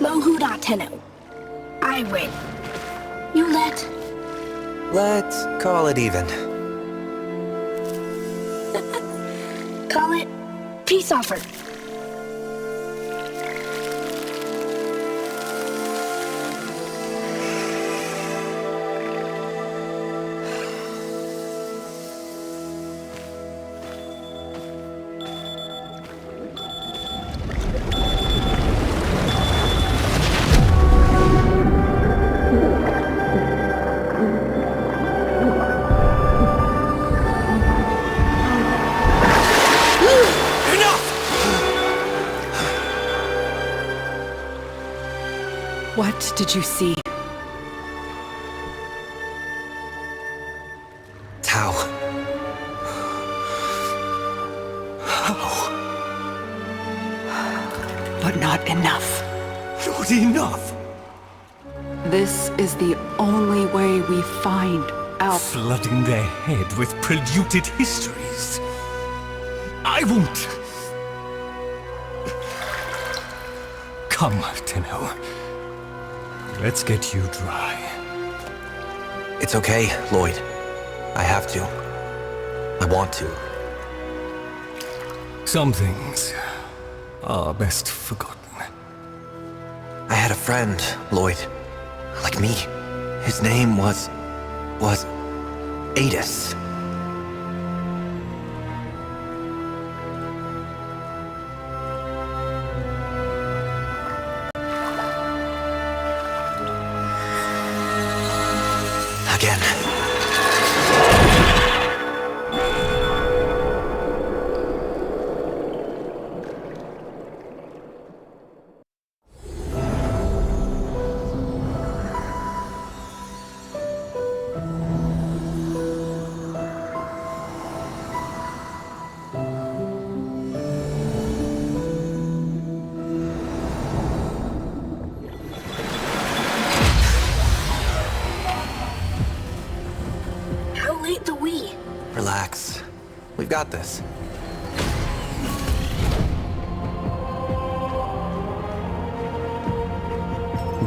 Lohuda Tenno. I win. You let... Let's call it even. Call it peace offer. What did you see? Tao. How? But not enough. Not enough! This is the only way we find out. Flooding their head with polluted histories. I won't! Come, Tenno. Let's get you dry. It's okay, Lloyd. I have to. I want to. Some things are best forgotten. I had a friend, Lloyd. Like me. His name was Adis. Again. Relax. We've got this.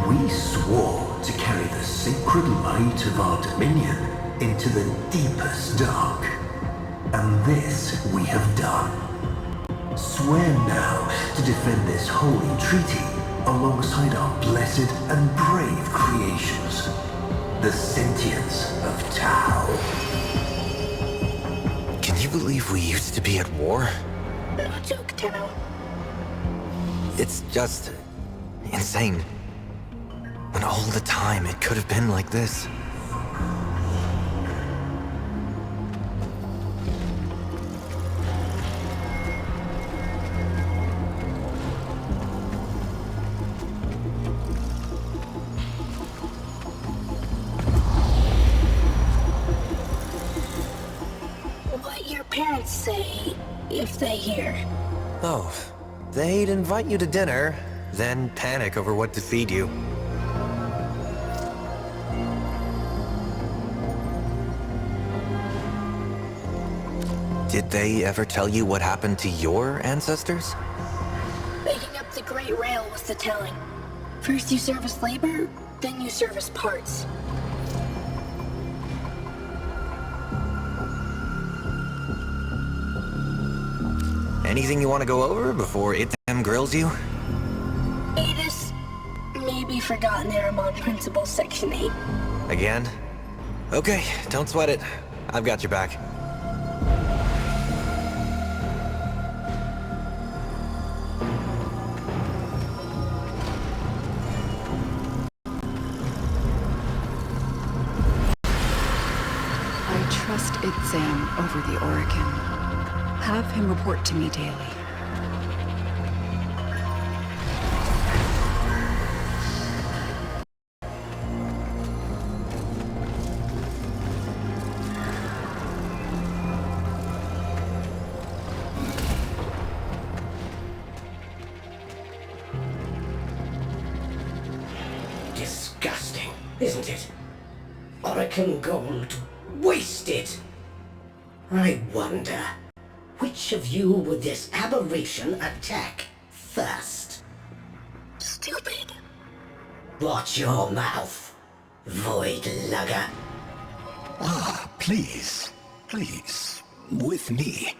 We swore to carry the sacred light of our dominion into the deepest dark. And this we have done. Swear now to defend this holy treaty alongside our blessed and brave creations. The sentience of Tao. Can you believe we used to be at war? No joke, Tenno. It's just insane. When all the time it could have been like this. What your parents say if they hear. Oh, they'd invite you to dinner, then panic over what to feed you. Did they ever tell you what happened to your ancestors? Making up the Great Rail was the telling. First you service labor, then you service parts. Anything you want to go over before Itam grills you? Adis, maybe forgotten Aramon Principle Section 8. Again? Okay, don't sweat it. I've got your back. I trust Itzam over the Orokin. Have him report to me daily. Disgusting, isn't it? Orokin gold wasted. I wonder, which of you would this aberration attack first? Stupid. Watch your mouth, void lugger. Ah, please, with me.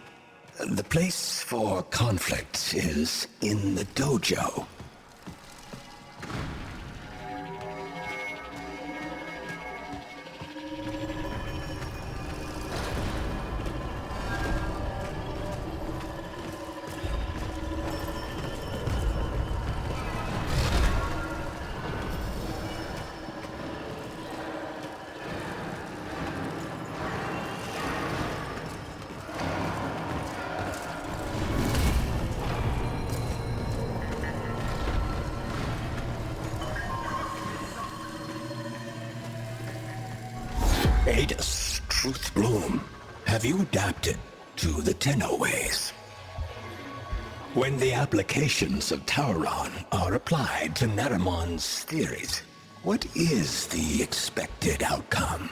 The place for conflict is in the dojo. Adus, Truth Bloom, have you adapted to the Tenno ways? When the applications of Tauron are applied to Naramon's theories, what is the expected outcome?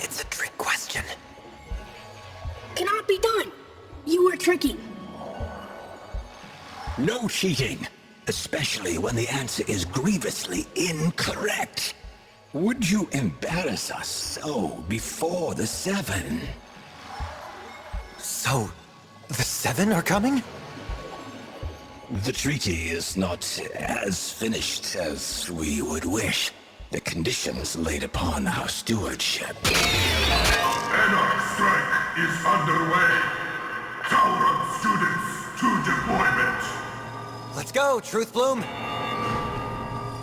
It's a trick question. Cannot be done. You are tricking. No cheating, especially when the answer is grievously incorrect. Would you embarrass us so before the Seven? So, the Seven are coming? The treaty is not as finished as we would wish. The conditions laid upon our stewardship. Anarch strike is underway. Tauron students to deployment. Let's go, Truth Bloom!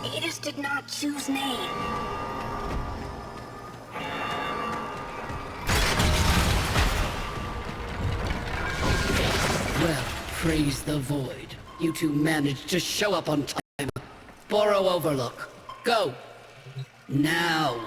Adis did not choose name. Well, praise the void. You two managed to show up on time. Borrow Overlook. Go. Now.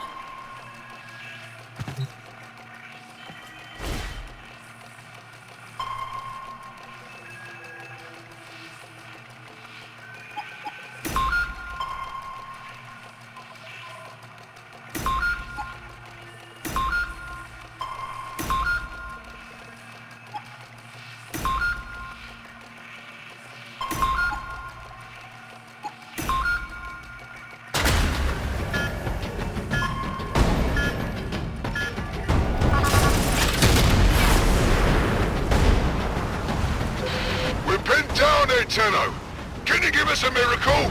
Tenno, can you give us a miracle?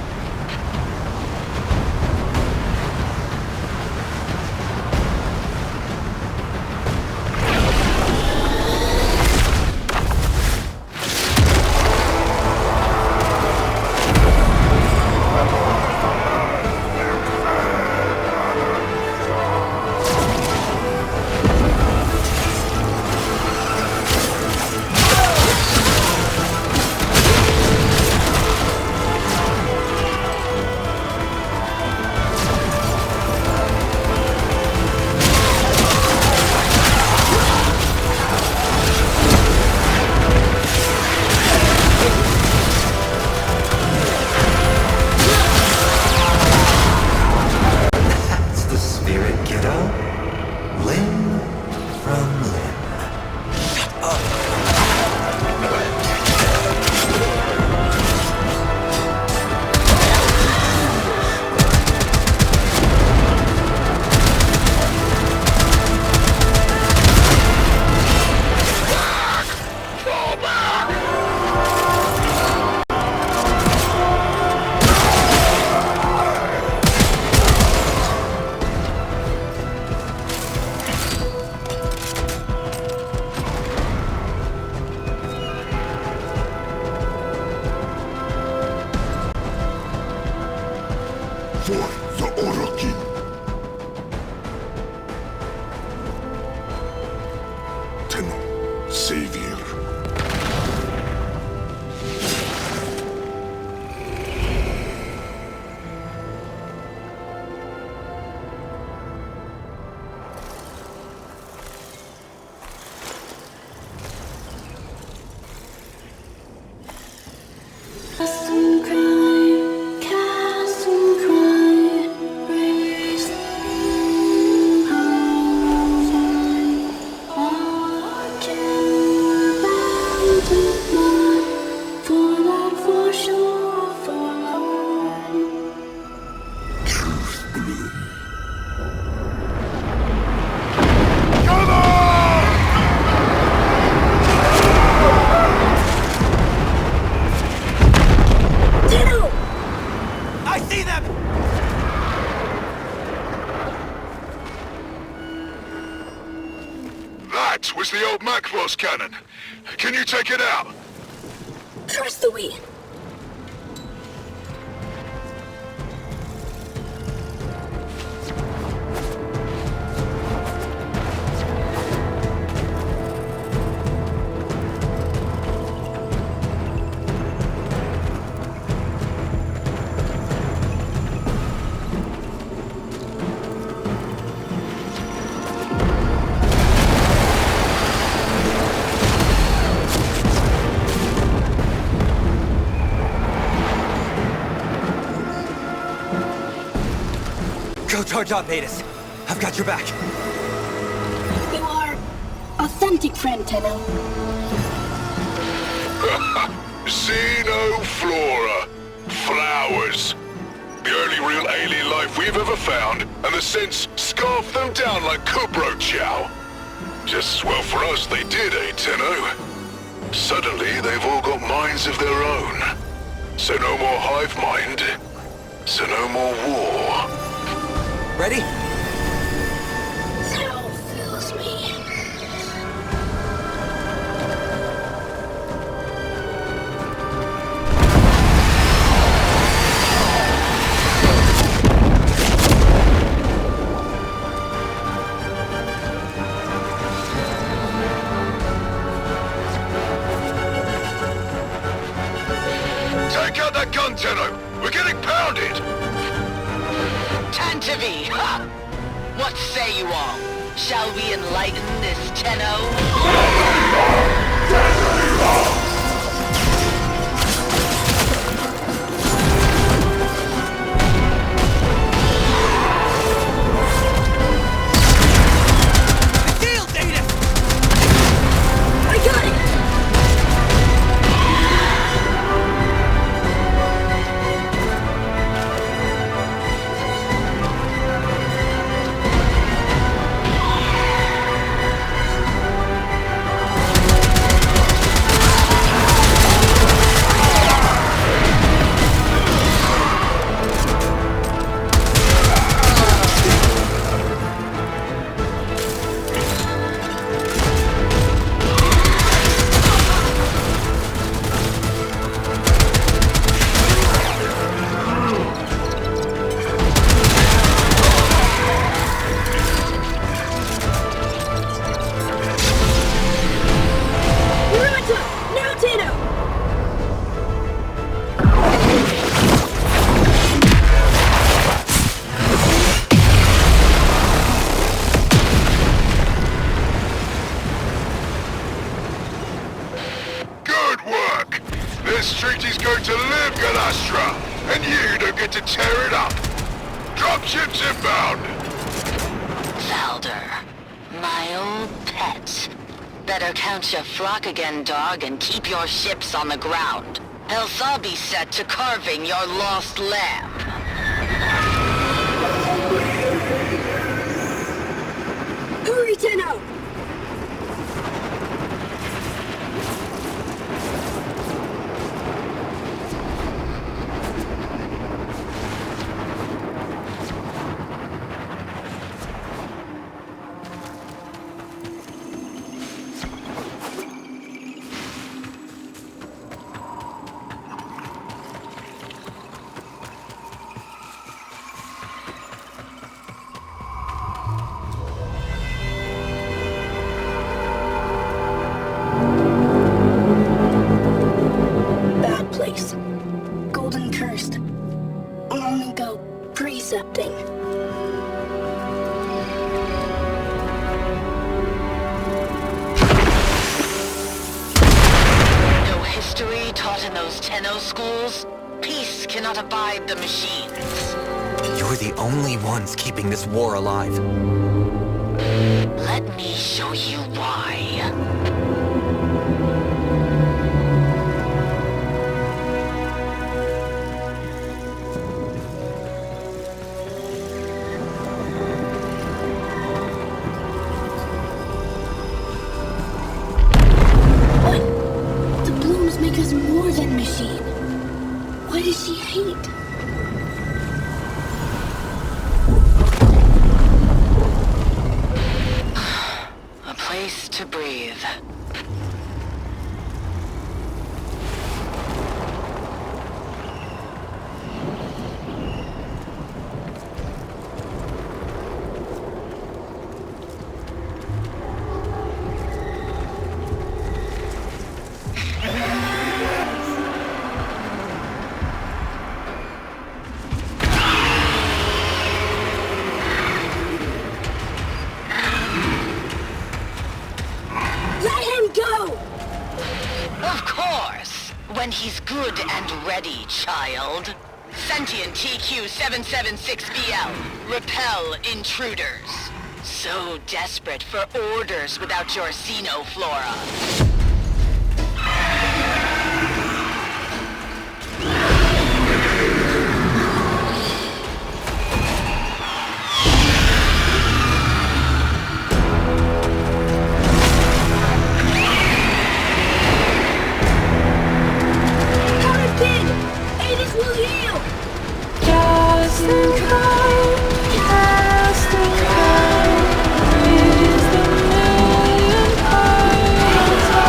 Cast and cry, I see them! That was the old Macross cannon. Can you take it out? Trust the Wii. Go charge on, Betis. I've got your back. You are authentic friend, Tenno. Xenoflora. Flowers. The only real alien life we've ever found, and the synths scarfed them down like Kubro Chow. Just as well for us they did, eh, Tenno? Suddenly, they've all got minds of their own. So no more hive mind. So no more war. Ready? Hell fills me. Take out that gun, Tenno! We're getting pounded! Tantivy! Ha! What say you all? Shall we enlighten this Tenno? Deal, Data! I got it! This treaty's going to live, Galastra, and you don't get to tear it up. Dropships inbound. Valder, my old pet. Better count your flock again, dog, and keep your ships on the ground. Else I'll be set to carving your lost lamb. Hurry, Tenno! Golden cursed. Long ago, precepting. No history taught in those Tenno schools? Peace cannot abide the machines. You're the only ones keeping this war alive. Let me show you why. What? The blooms make us more than machine. Why does she hate? when he's good and ready, child. Sentient TQ-776BL. Repel intruders. So desperate for orders without your xenoflora. Cast and come, it is the million eyes.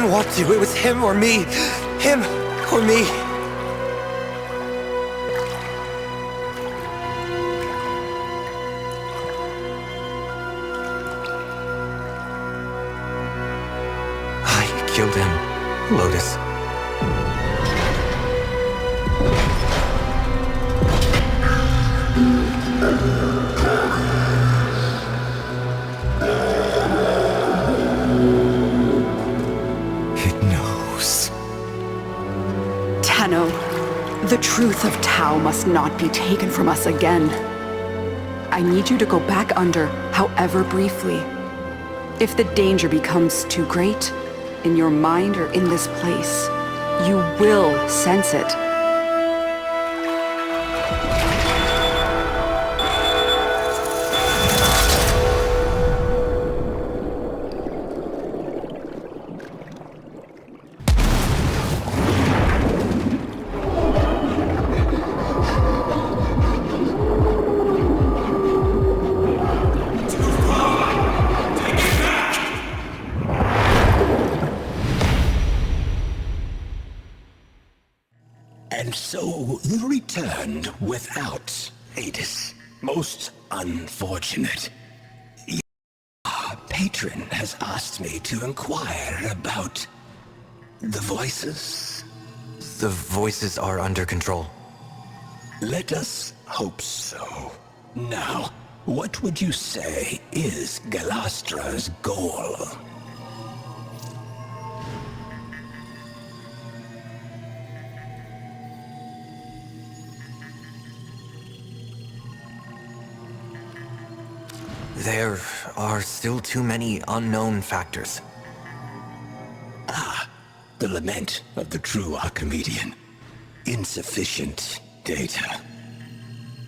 didn't want to. It was him or me. Him or me. I killed him, Lotus. The truth of Tau must not be taken from us again. I need you to go back under, however briefly. If the danger becomes too great, in your mind or in this place, you will sense it. And so you returned without Hades. Most unfortunate. Your patron has asked me to inquire about the voices. The voices are under control. Let us hope so. Now, what would you say is Galastra's goal? There are still too many unknown factors. The lament of the true Archimedean. Insufficient data.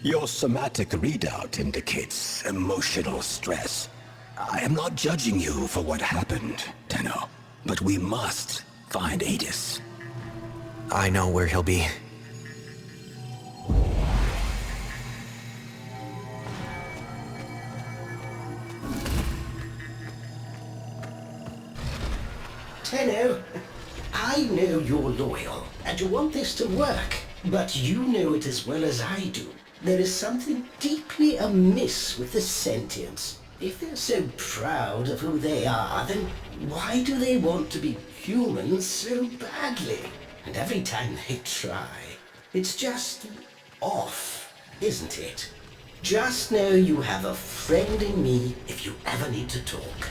Your somatic readout indicates emotional stress. I am not judging you for what happened, Tenno, but we must find Hades. I know where he'll be. Tenno, I know you're loyal, and you want this to work, but you know it as well as I do. There is something deeply amiss with the sentients. If they're so proud of who they are, then why do they want to be humans so badly? And every time they try, it's just off, isn't it? Just know you have a friend in me if you ever need to talk.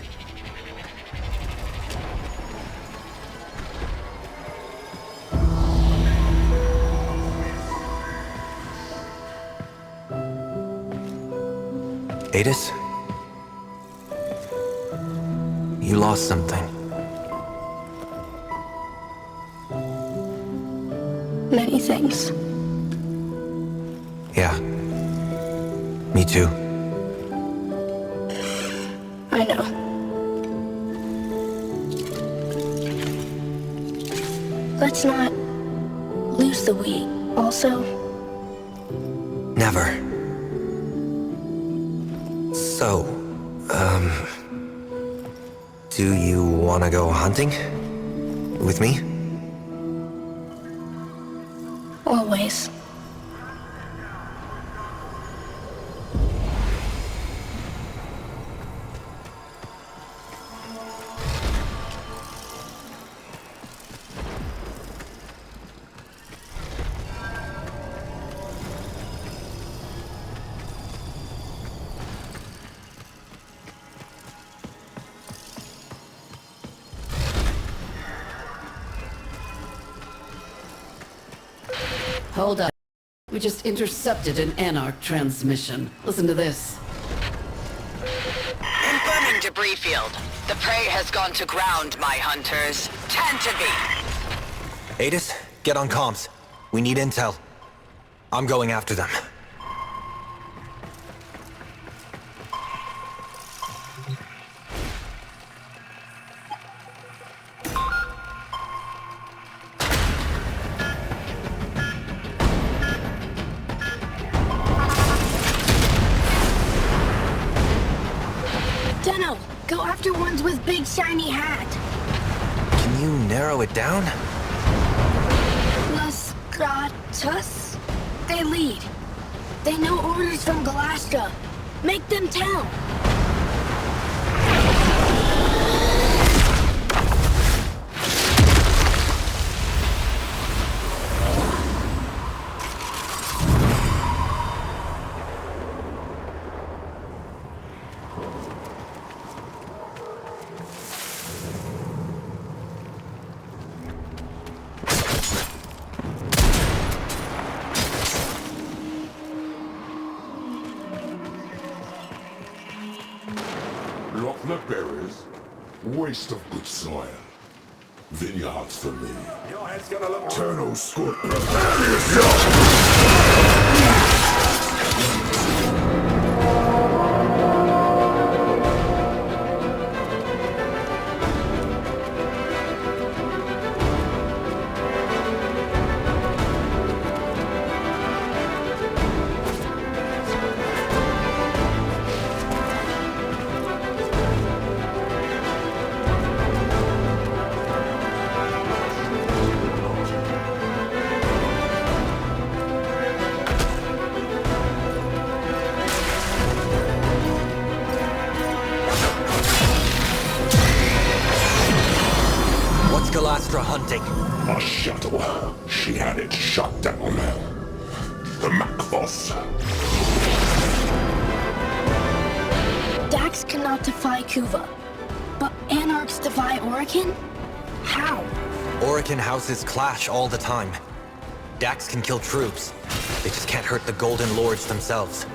Hades? You lost something. Many things. Yeah. Me too. I know. Let's not lose the we. Also, Never. So, do you want to go hunting? With me? always. Hold up. We just intercepted an Anarch transmission. Listen to this. Confirming debris field. The prey has gone to ground, my hunters. Tend to be. Hades, get on comms. We need intel. I'm going after them. Go after ones with big shiny hat. Can you narrow it down? Los Gratas? They lead. They know orders from Galastra. Make them tell. Lochner berries, waste of good soil. Vineyards for me. Your head's gonna look Turno Scorp. Prepare yourself! Galastra hunting. A shuttle. She had it shut down. The Macvoss. Dax cannot defy Kuva, but Anarchs defy Orican? How? Orican houses clash all the time. Dax can kill troops. They just can't hurt the Golden Lords themselves.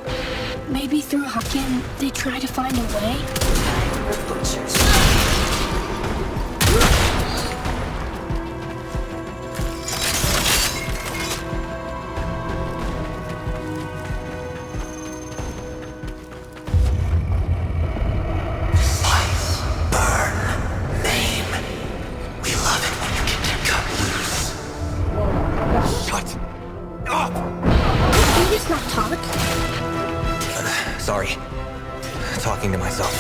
Maybe through Huckin, they try to find a way? The butchers. Sorry. Talking to myself.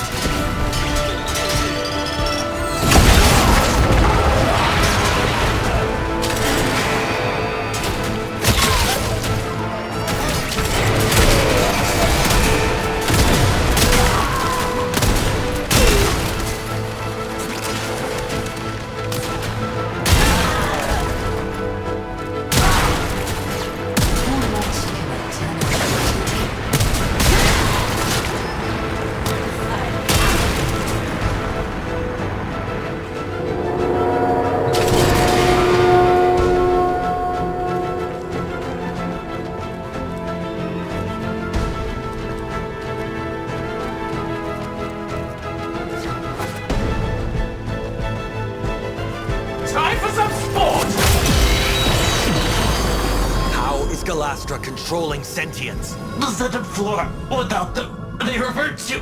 Galastra controlling sentience. The second floor. Without them, they revert to...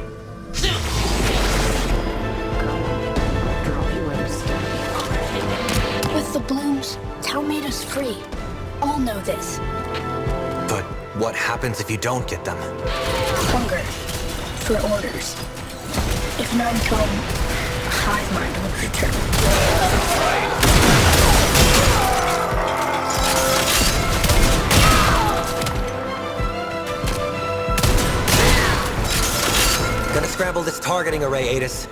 With the blooms, Tau made us free. All know this. But what happens if you don't get them? Hunger. For orders. If none come, hive mind will return. Gonna scramble this targeting array, Adis.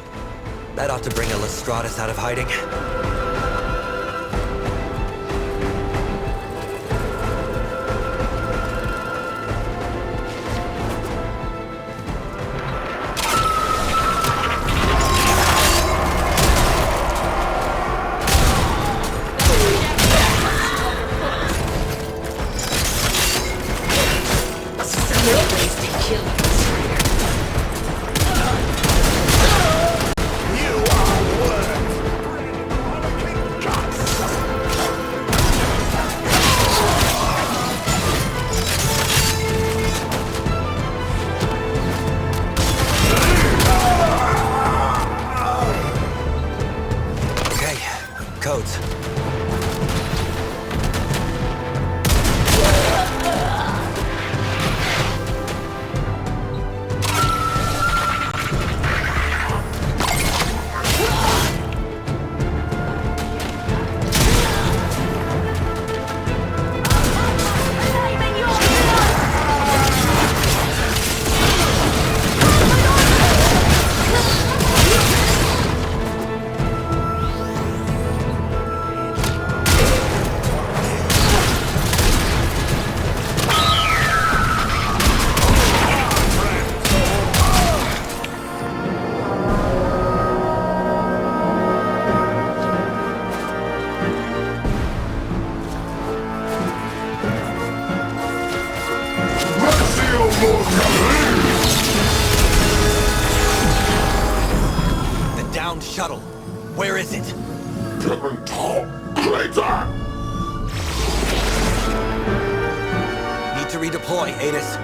That ought to bring a Lestratus out of hiding. Codes. The downed shuttle. Where is it? Need to redeploy, Adis.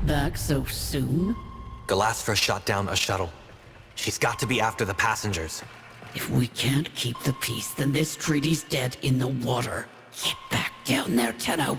Back so soon? Galastra shot down a shuttle. She's got to be after the passengers. If we can't keep the peace, then this treaty's dead in the water. Get back down there, Tenno.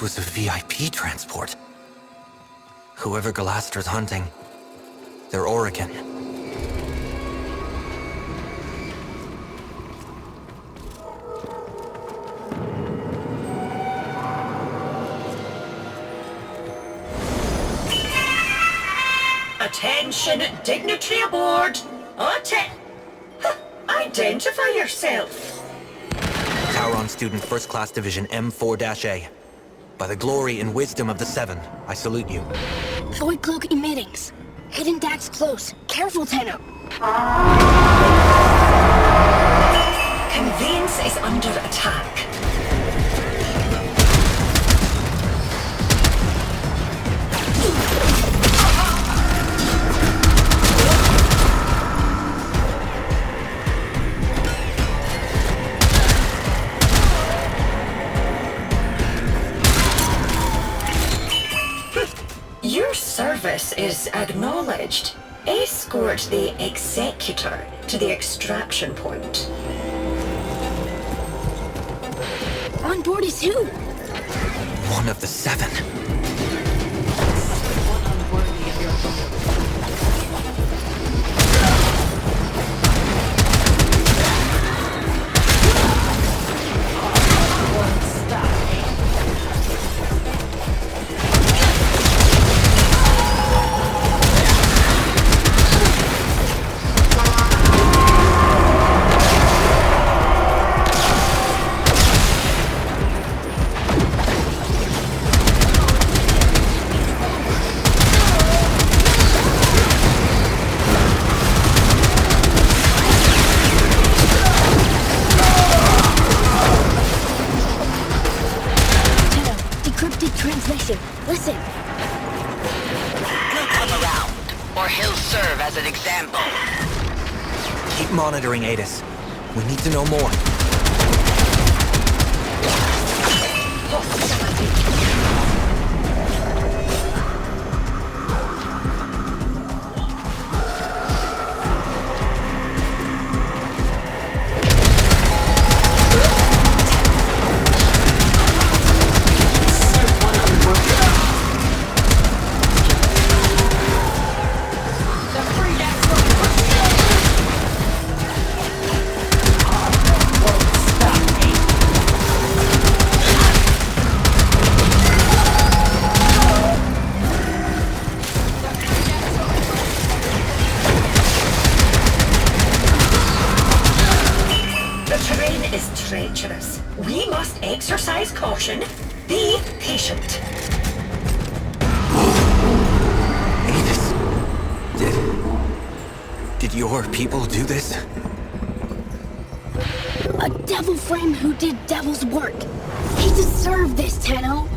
Was a VIP transport. Whoever Galastra's hunting, they're Oregon. Attention, dignitary aboard. Identify yourself. Tauron student, First Class Division M4-A. By the glory and wisdom of the Seven, I salute you. Void cloak emittings. Hidden Dax close. Careful, Tenno. Conveyance is under attack. Your service is acknowledged. Escort the Executor to the extraction point. On board is who? One of the Seven. Transmission. Listen. He'll come around, or he'll serve as an example. Keep monitoring, Adis. We need to know more. Treacherous. We must exercise caution. Be patient. Adis, did your people do this? A devil frame who did devil's work. He deserved this, Tenno.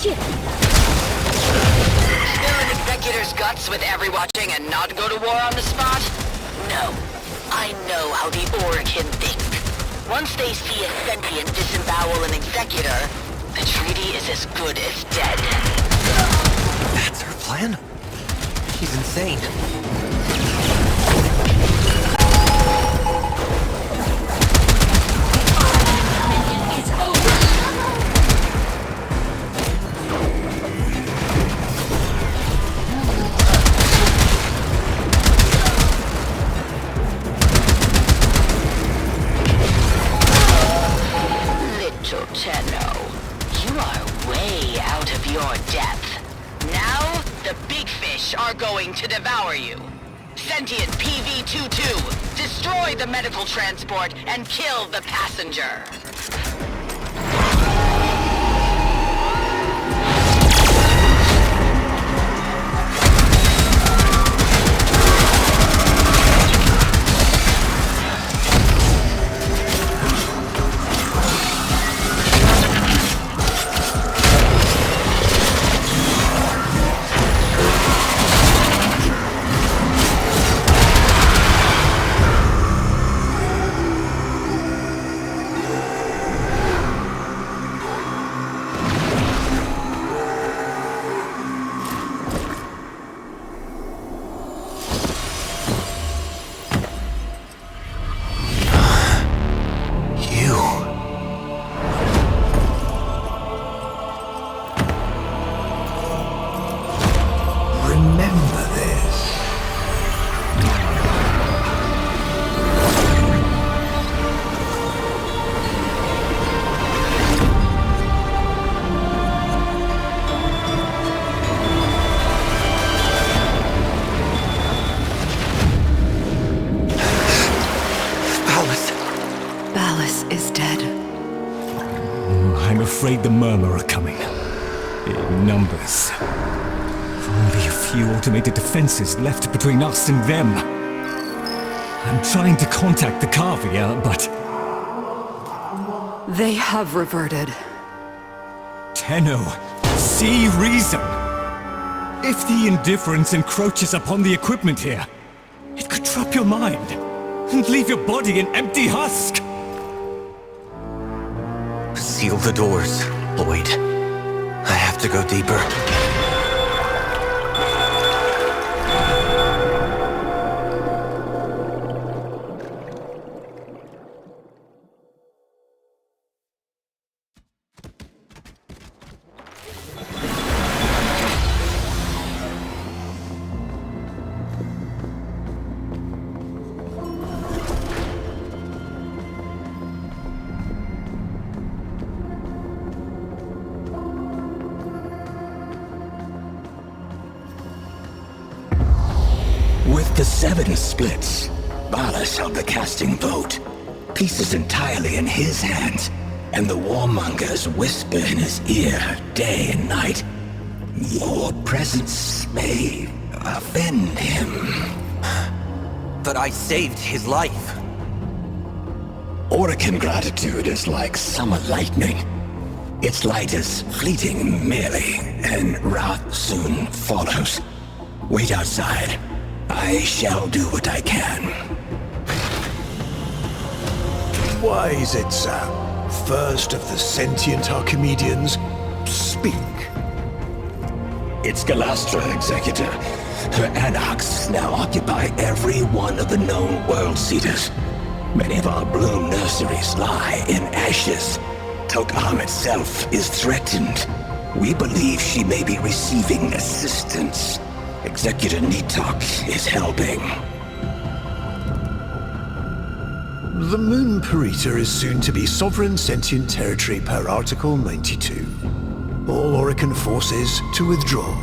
ship. Spill an Executor's guts with every watching and not go to war on the spot? No. I know how the Orokin think. Once they see a sentient disembowel an Executor, the treaty is as good as dead. That's her plan? She's insane. It's over. Little Tenno, you are way out of your depth. Now, the big fish are going to devour you. Sentient PV-22, destroy the medical transport and kill the passenger. I'm afraid the Murmur are coming. In numbers. Only a few automated defenses left between us and them. I'm trying to contact the Kavia, but... They have reverted. Tenno, see reason! If the indifference encroaches upon the equipment here, it could trap your mind and leave your body an empty husk! Seal the doors, Lloyd. I have to go deeper. With the 7 splits, Ballas held the casting vote. Pieces entirely in his hands, and the warmongers whisper in his ear day and night. Your presence may offend him. But I saved his life. Orokin gratitude is like summer lightning. Its light is fleeting merely, and wrath soon follows. Wait outside. I shall do what I can. Why is it, Sam? First of the sentient Archimedeans, speak. It's Galastra, Executor. Her anarchs now occupy every one of the known world seeders. Many of our bloom nurseries lie in ashes. Tok'am itself is threatened. We believe she may be receiving assistance. Executor Nitok is helping. The Moon Parita is soon to be sovereign sentient territory per Article 92. All Orokin forces to withdraw.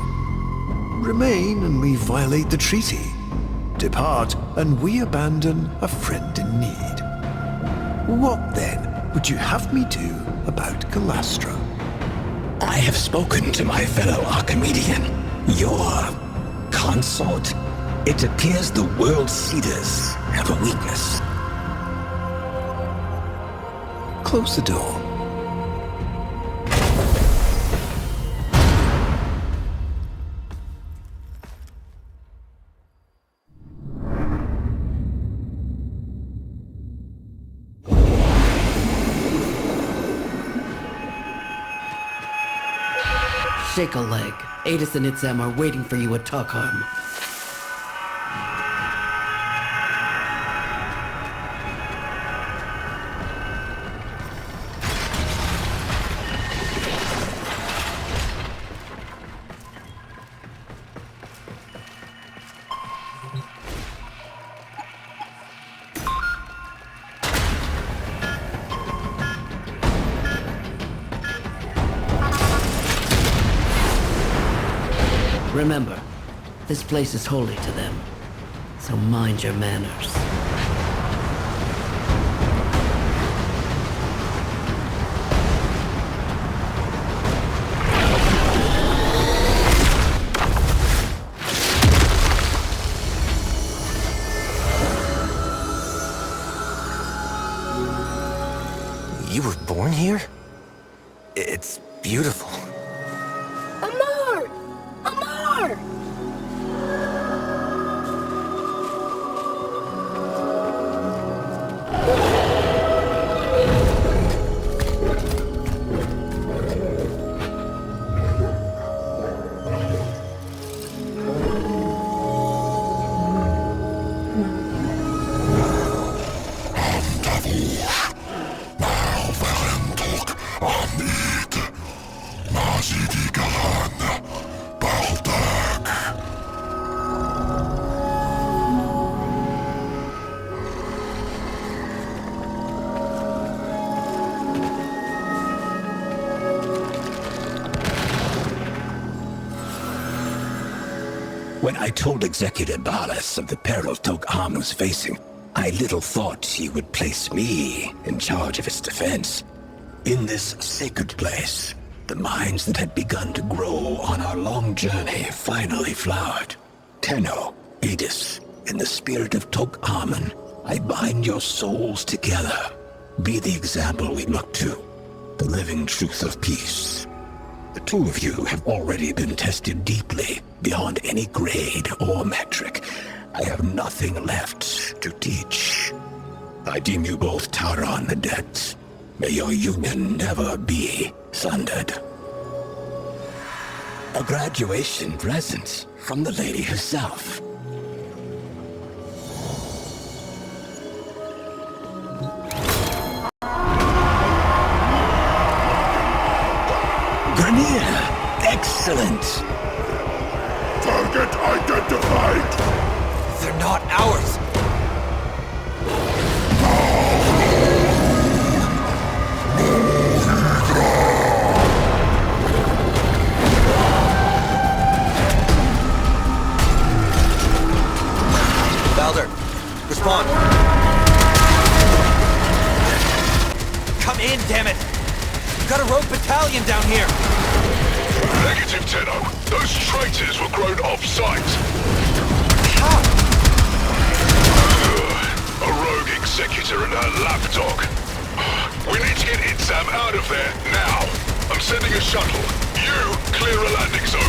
Remain and we violate the treaty. Depart and we abandon a friend in need. What then would you have me do about Galastra? I have spoken to my fellow Archimedean. Your consort? It appears the world seeders have a weakness. Close the door. Shake a leg. Adis and Itzam are waiting for you at Tokharm. Remember, this place is holy to them, so mind your manners. You were born here? It's beautiful. Amar! Amar! When I told Executive Balas of the peril Tokharm was facing, I little thought he would place me in charge of its defense. In this sacred place, the minds that had begun to grow on our long journey finally flowered. Tenno, Adis, in the spirit of Tokharm, I bind your souls together. Be the example we look to, the living truth of peace. The two of you have already been tested deeply, beyond any grade or metric. I have nothing left to teach. I deem you both Tauron adepts. May your union never be sundered. A graduation present from the lady herself. Grenier! Excellent! Target identified! They're not ours! Balder, respond! Come in, damn it! We've got a rogue battalion down here! Negative, Tenno. Those traitors were grown off-site. How? A rogue executor and her lapdog. We need to get Itzam out of there, now. I'm sending a shuttle. You clear a landing zone.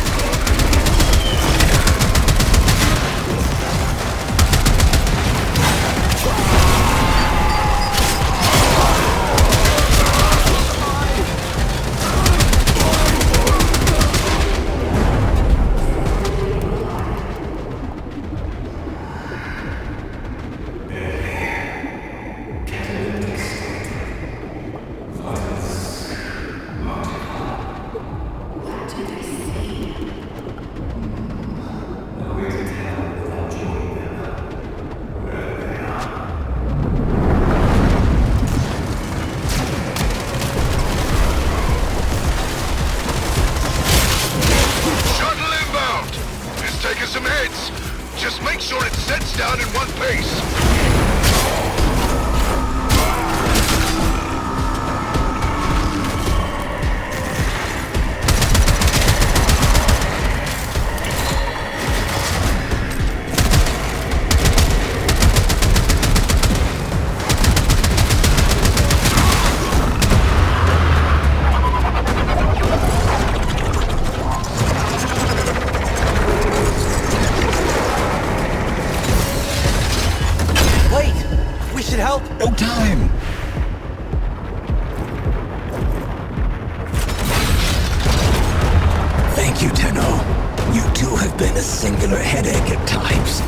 singular headache at times,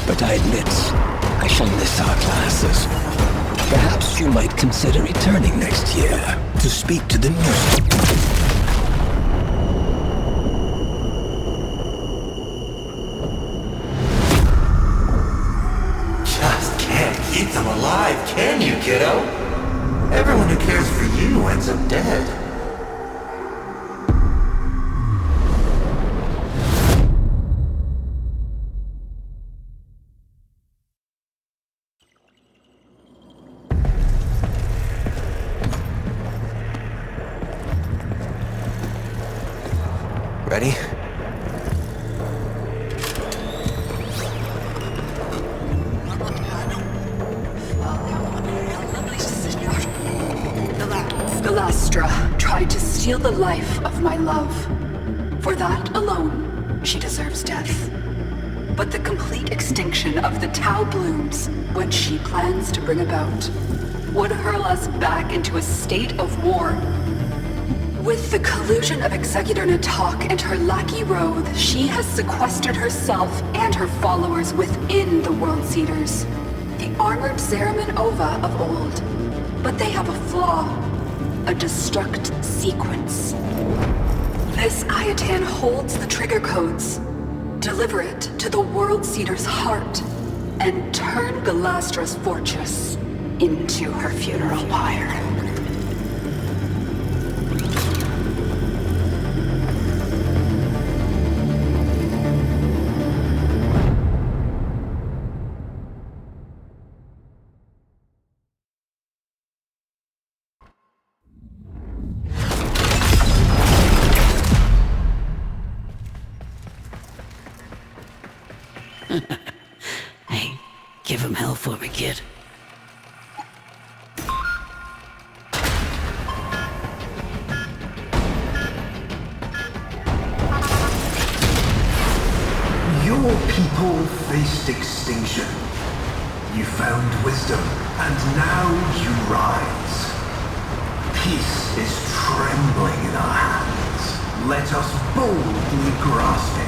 but I admit I shall miss our classes. Perhaps you might consider returning next year to speak to the new... Just can't keep them alive, can you, kiddo? Everyone who cares for you ends up dead. Ready? Galastra tried to steal the life of my love. For that alone, she deserves death. But the complete extinction of the Tau blooms, which she plans to bring about, would hurl us back into a state of war. With the collusion of Executor Natak and her lackey Roth, she has sequestered herself and her followers within the World Seeders, the armored Zeraman Ova of old. But they have a flaw, a destruct sequence. This Ayatan holds the trigger codes. Deliver it to the World Seeder's heart, and turn Galastra's fortress into her funeral pyre. Hey, give him hell for me, kid. Your people faced extinction. You found wisdom, and now you rise. Peace is trembling in our hands. Let us boldly grasp it.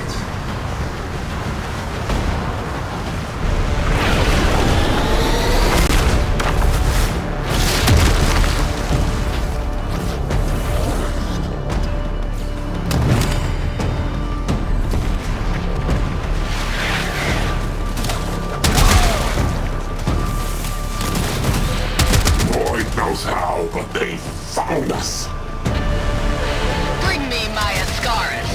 How, but they found us. Bring me my Ascaris.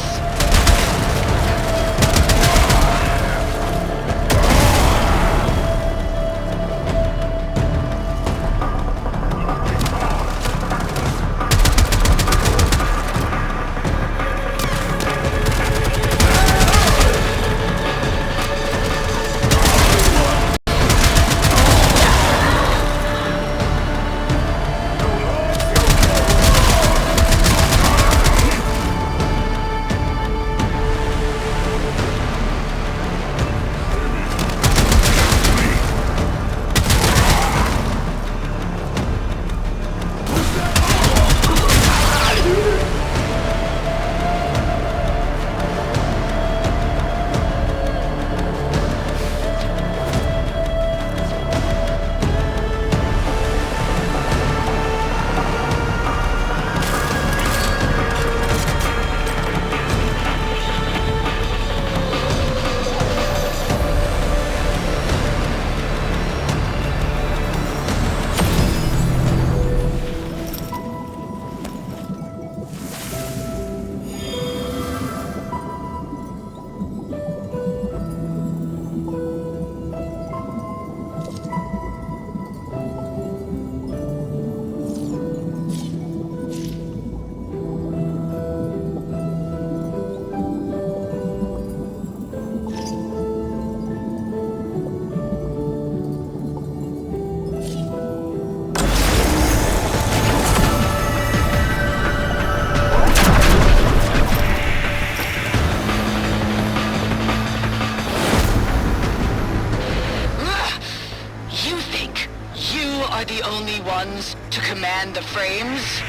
To command the frames?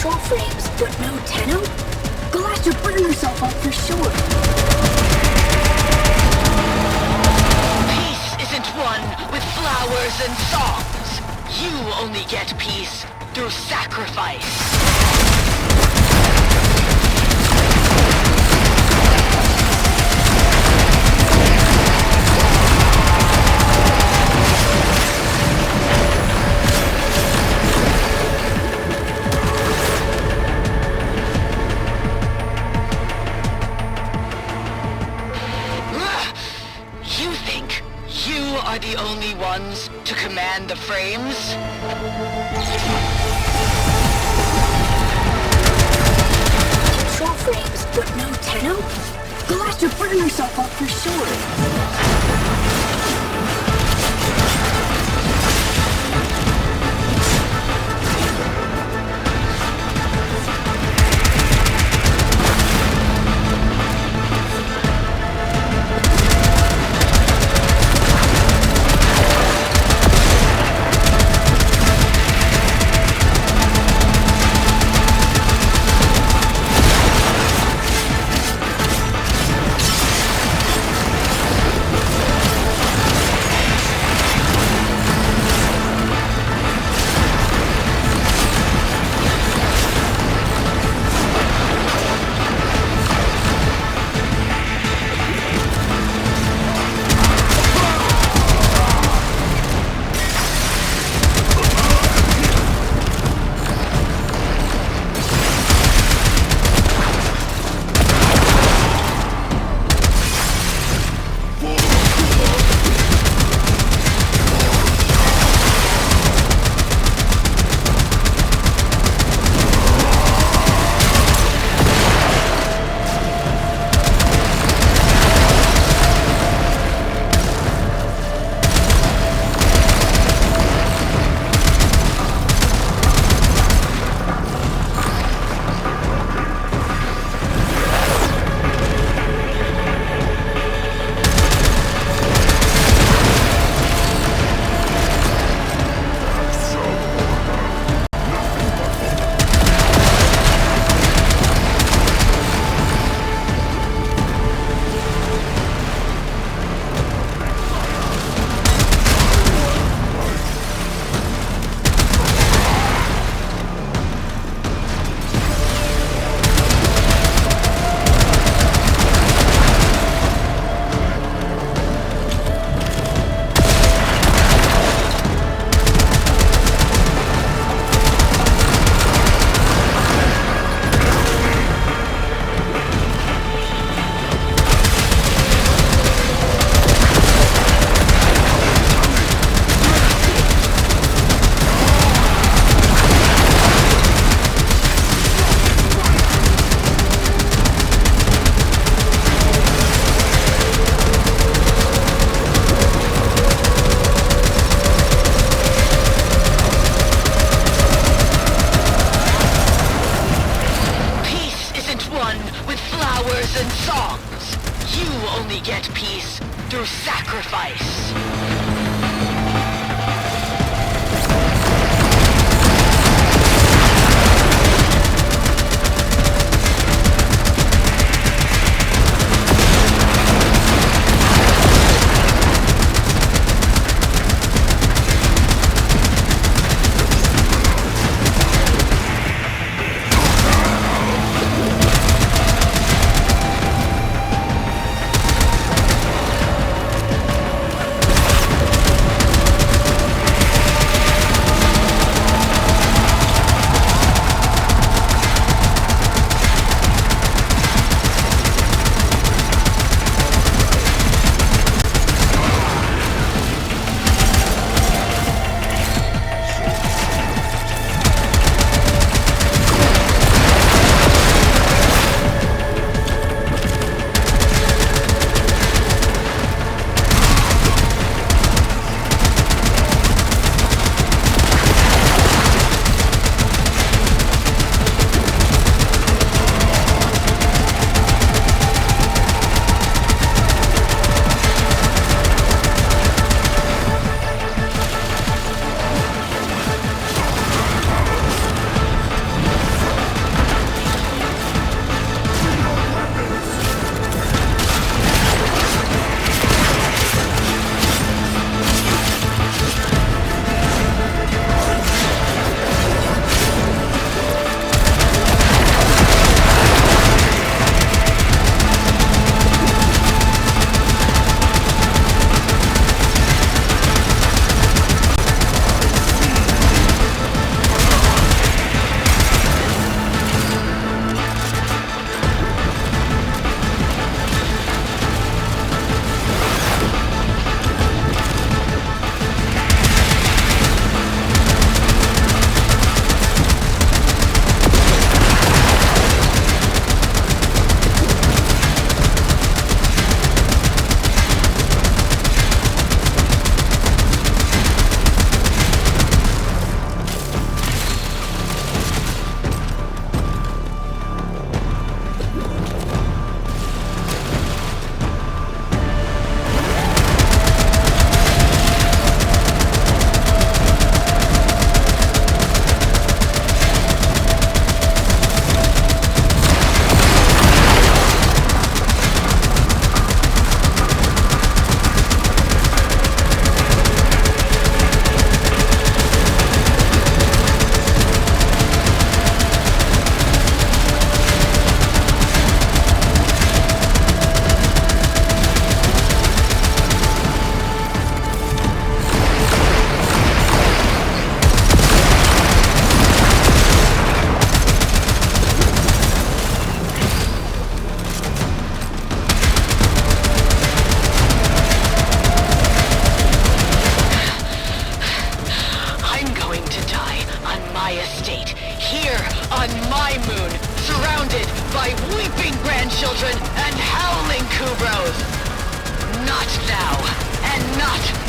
Control frames, but no Tenno? You'll have to burn yourself up for sure. Peace isn't won with flowers and songs. You only get peace through sacrifice. Are the only ones to command the frames? Control frames, but no Tenno? You'll have to burn yourself up for sure.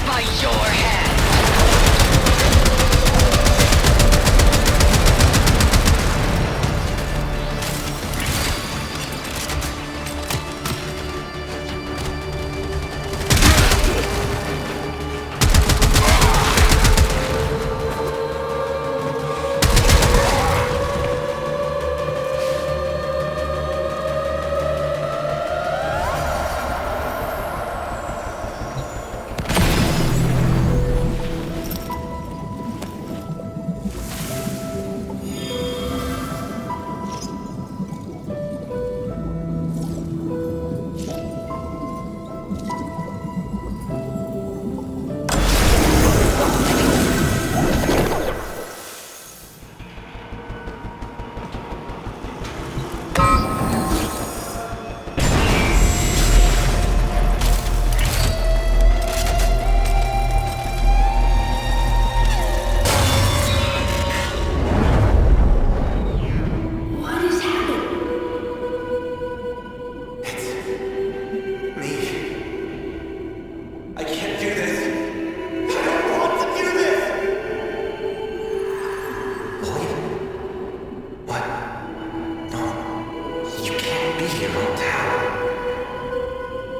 by your hand.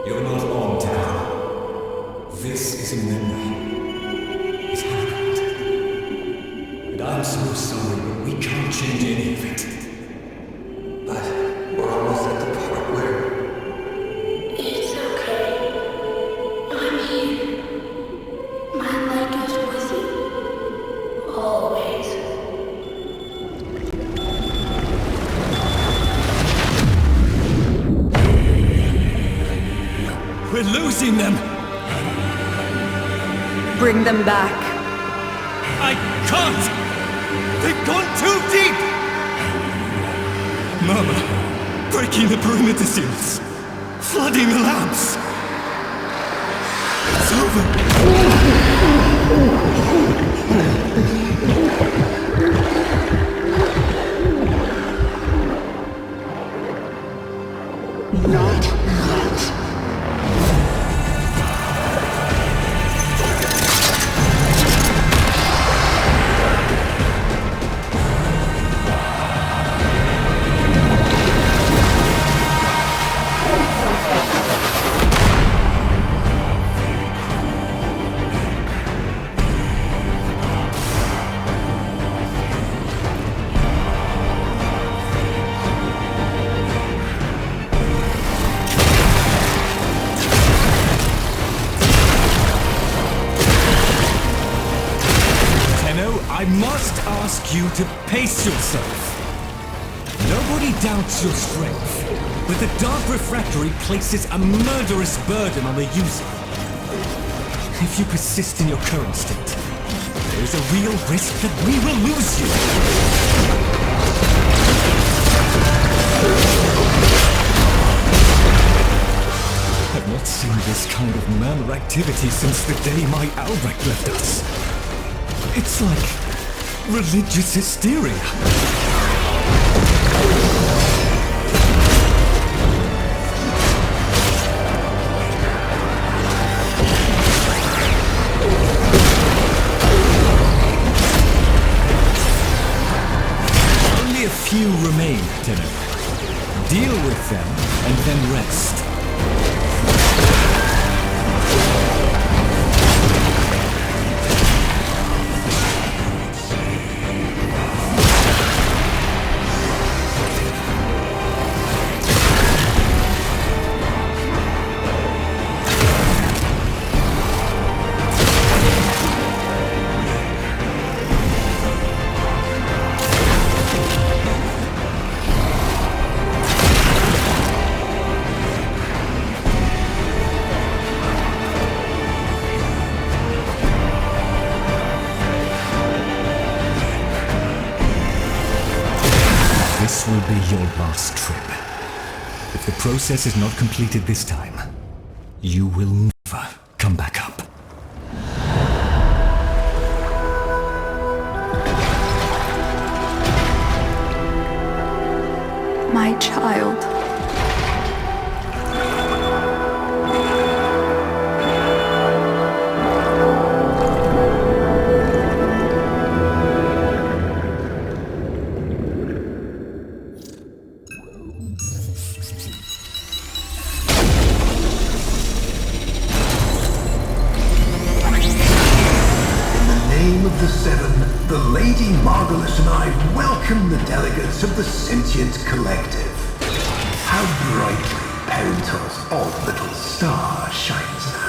You're not on town. This is a memory. It happened. And I'm so sorry, but we can't change any of it. But we're almost at the part where... It's okay. I'm here. My light is with you. Always. We're losing them! Bring them back. I can't! They've gone too deep! Mama, breaking the perimeter seals. Flooding the labs. It's over. Not yet. I must ask you to pace yourself. Nobody doubts your strength, but the Dark Refractory places a murderous burden on the user. If you persist in your current state, there is a real risk that we will lose you. I've not seen this kind of murmur activity since the day my Albrecht left us. It's like religious hysteria. Only a few remain, Tenno. Deal with them and then rest. This will be your last trip. If the process is not completed this time, you will never come back up. My child. of the Seven, the Lady Marvelous and I welcome the delegates of the Sentient Collective. How brightly Parental's odd little star shines now.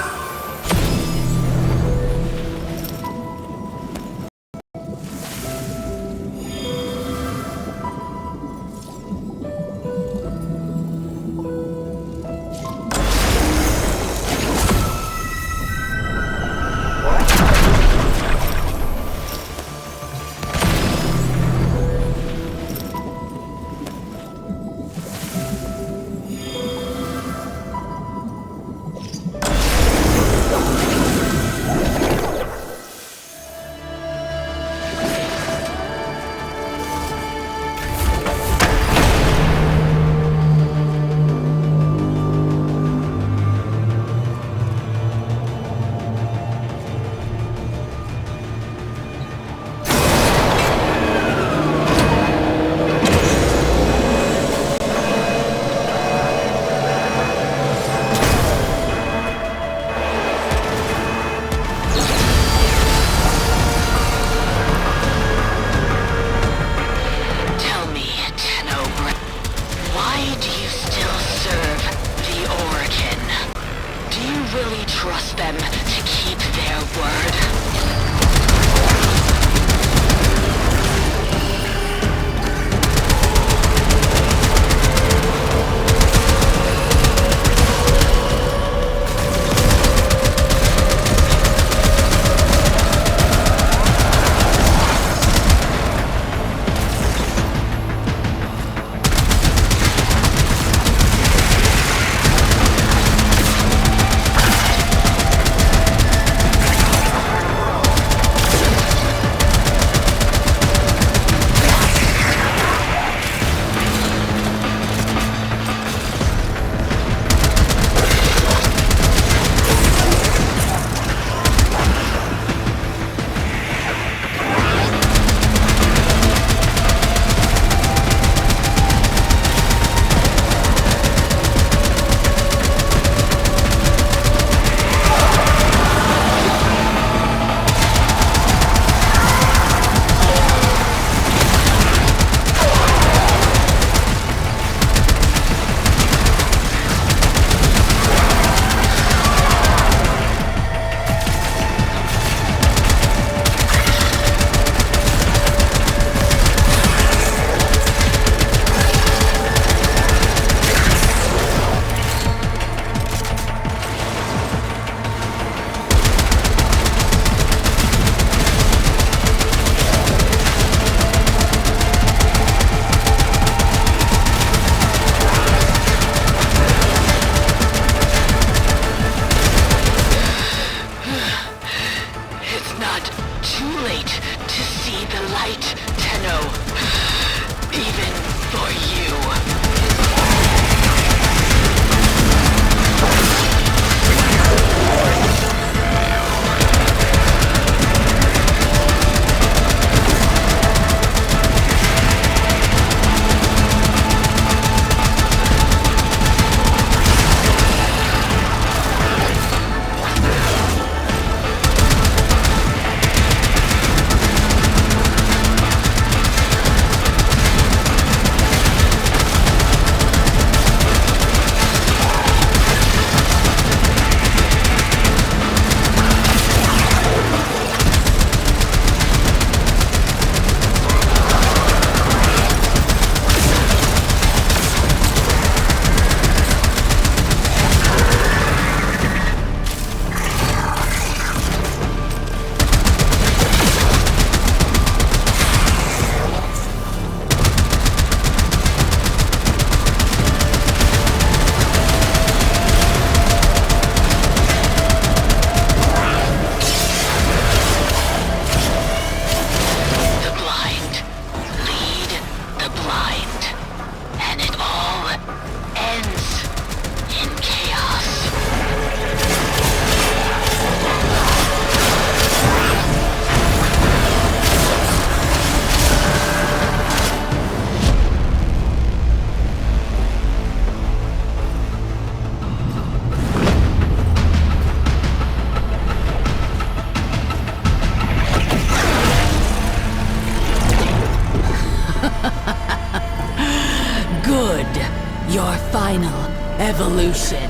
Your final evolution.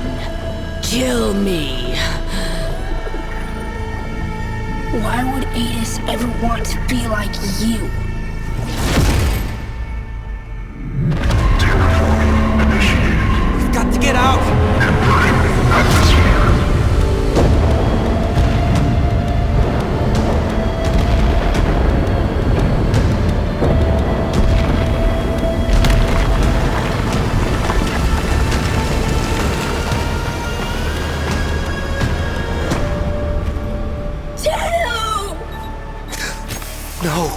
Kill me. Why would Adis ever want to be like you? We've got to get out! No!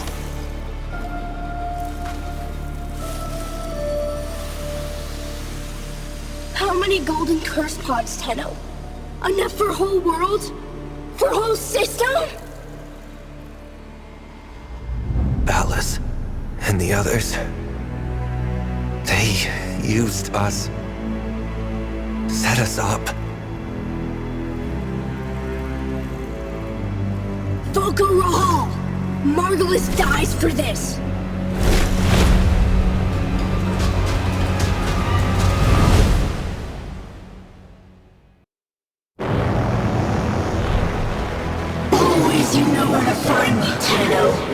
How many golden curse pods, Tenno? Enough for a whole world? For a whole system? Atlas and the others, they used us. Set us up. Volko Rahal! Margulis dies for this! Always you know where to find me, Tenno.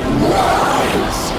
Lies!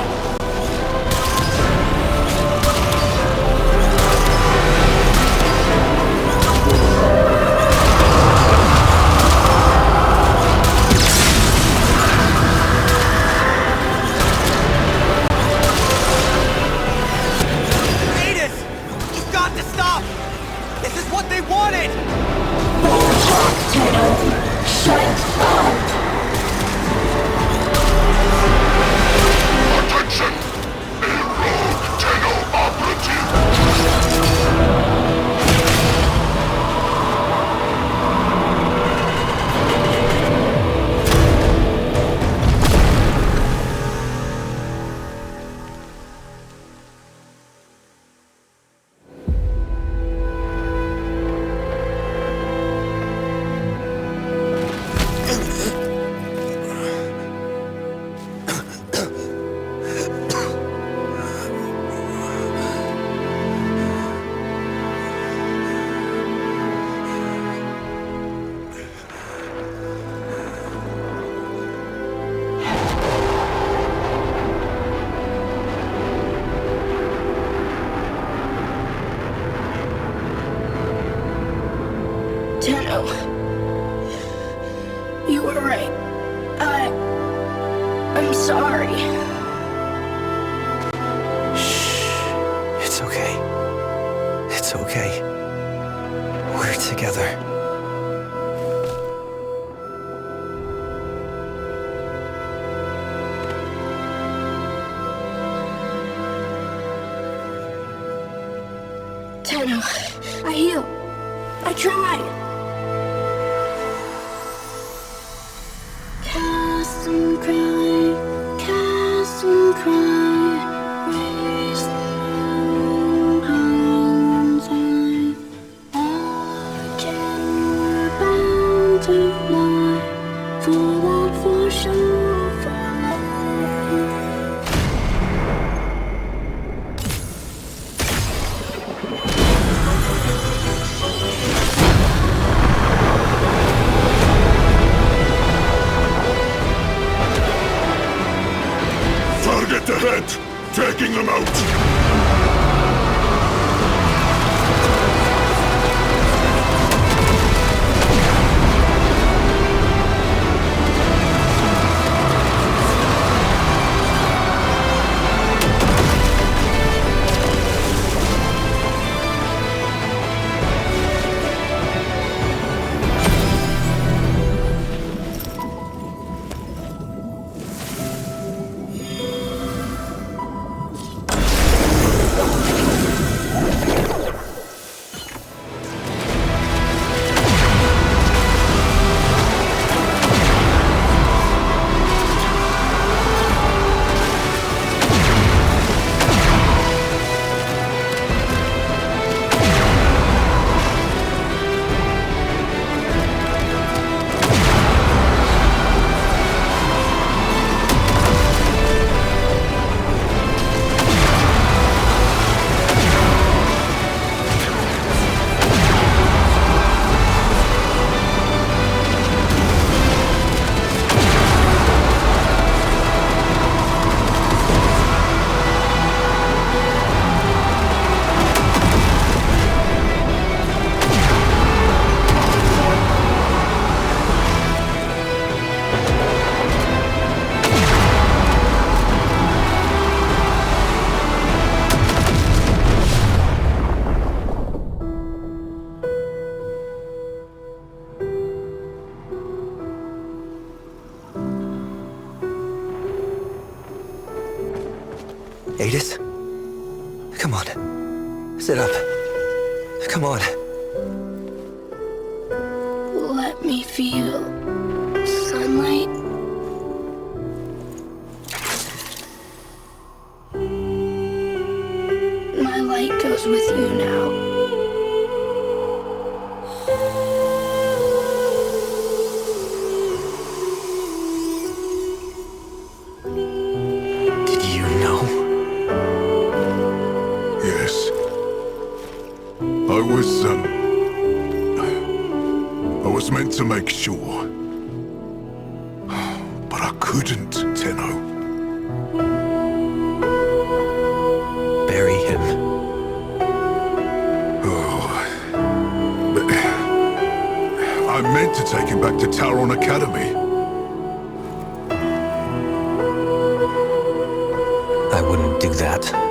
Tenno, you were right. I'm sorry. Shh. It's okay. It's okay. We're together. Tenno, I heal. I tried. Cast and cry, raise the arms high. Again we're bound to lie, for that for sure, for life. Target ahead! Taking them out! Adis? Come on. Sit up. Come on. Let me feel sunlight. My light goes with you now. I was meant to make sure. But I couldn't, Tenno. take him back to Tauron Academy. I wouldn't do that.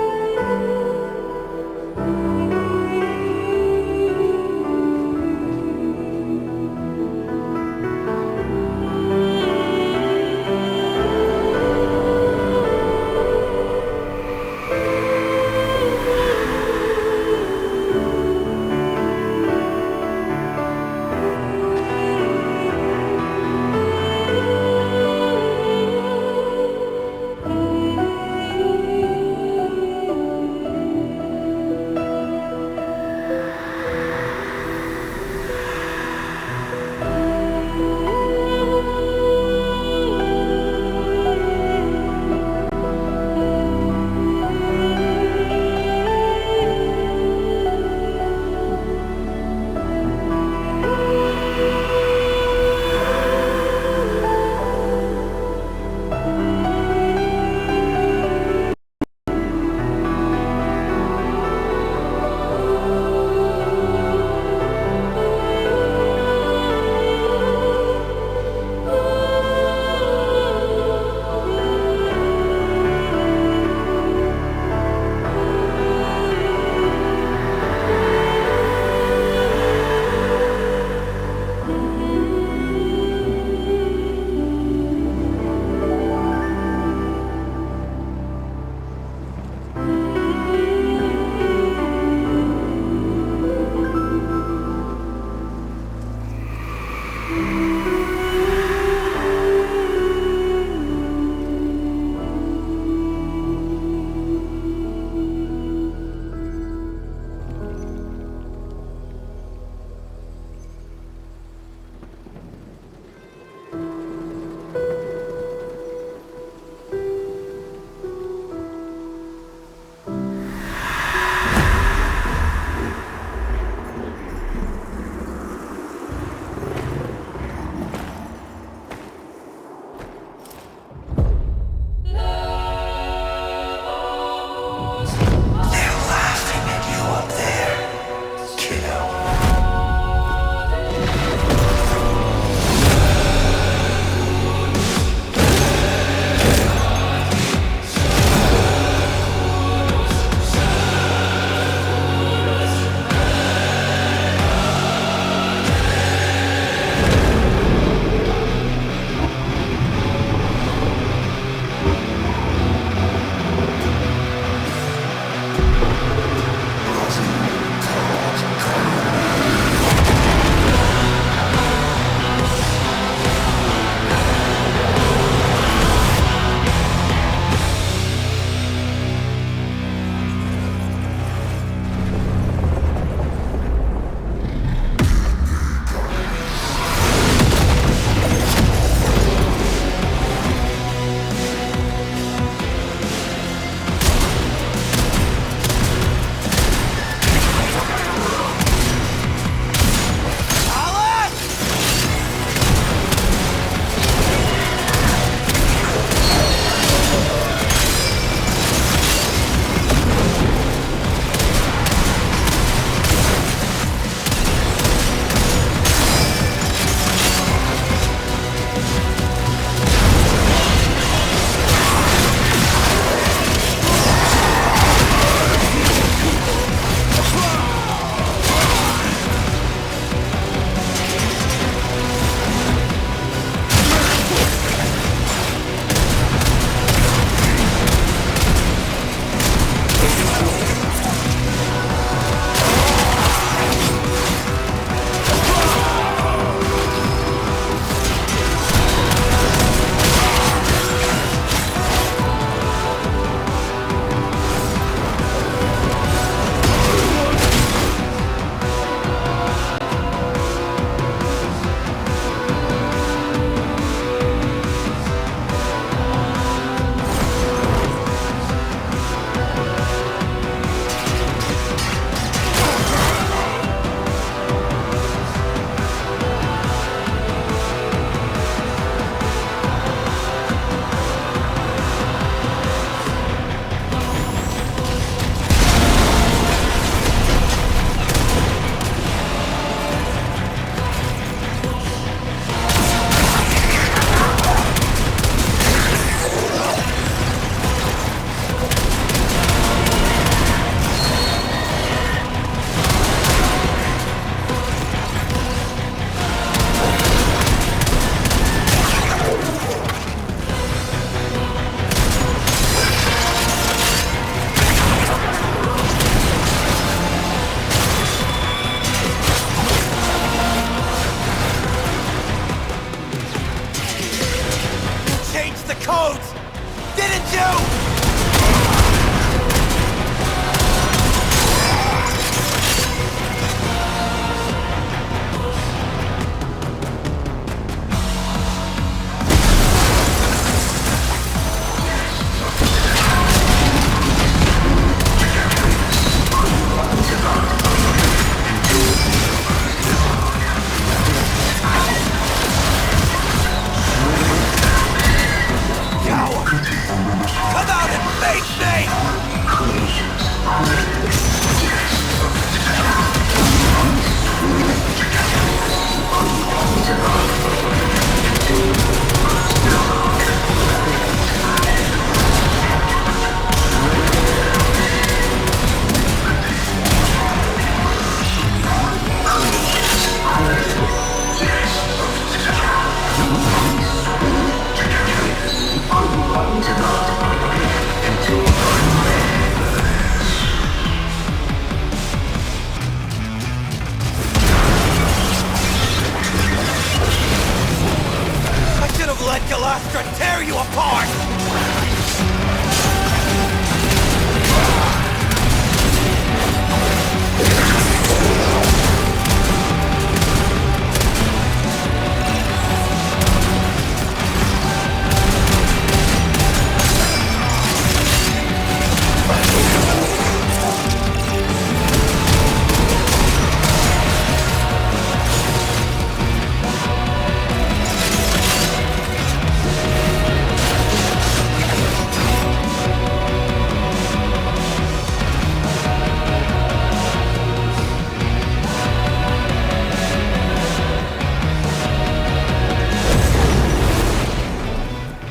I should have let Galastra tear you apart!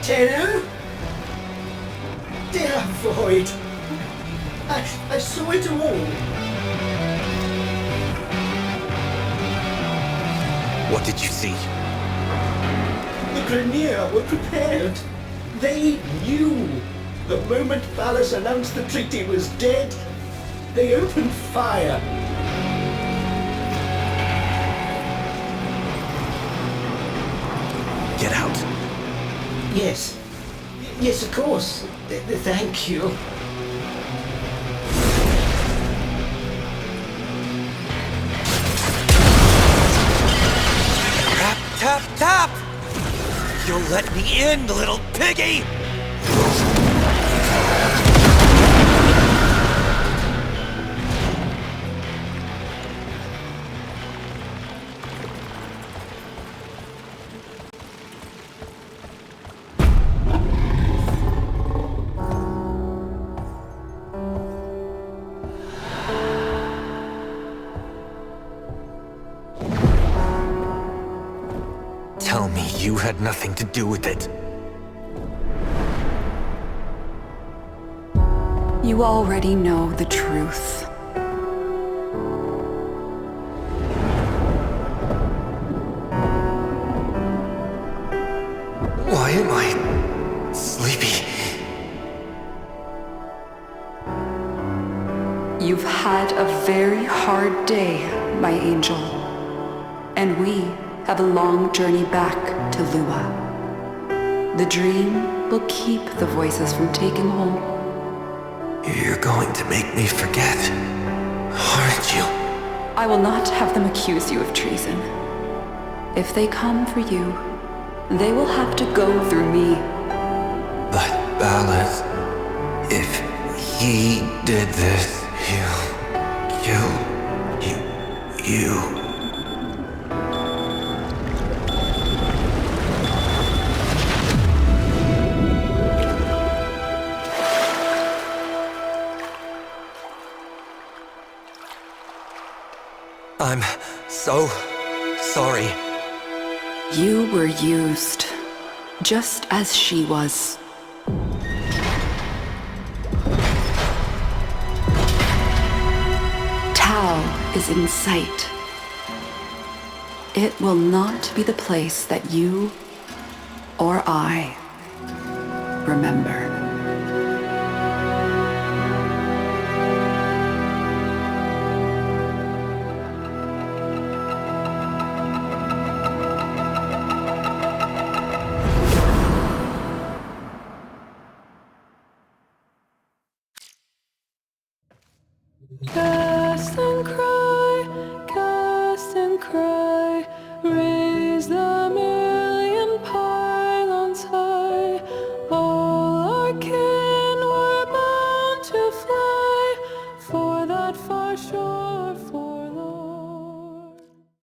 Tenno? Dear Void, I saw it all. What did you see? The Grenier were prepared. They knew. The moment Valis announced the treaty was dead, they opened fire. Get out. Yes. Yes, of course. Thank you. Tap, tap, tap! You'll let me in, little piggy! Tell me you had nothing to do with it. You already know the truth. Why am I sleepy? You've had a very hard day, my angel. And we have a long journey back to Lua. The dream will keep the voices from taking hold. You're going to make me forget, aren't you? I will not have them accuse you of treason. If they come for you, they will have to go through me. But Ballas, if he did this, he'll kill you. I'm so sorry. You were used, just as she was. Tau is in sight. It will not be the place that you or I remember. Just the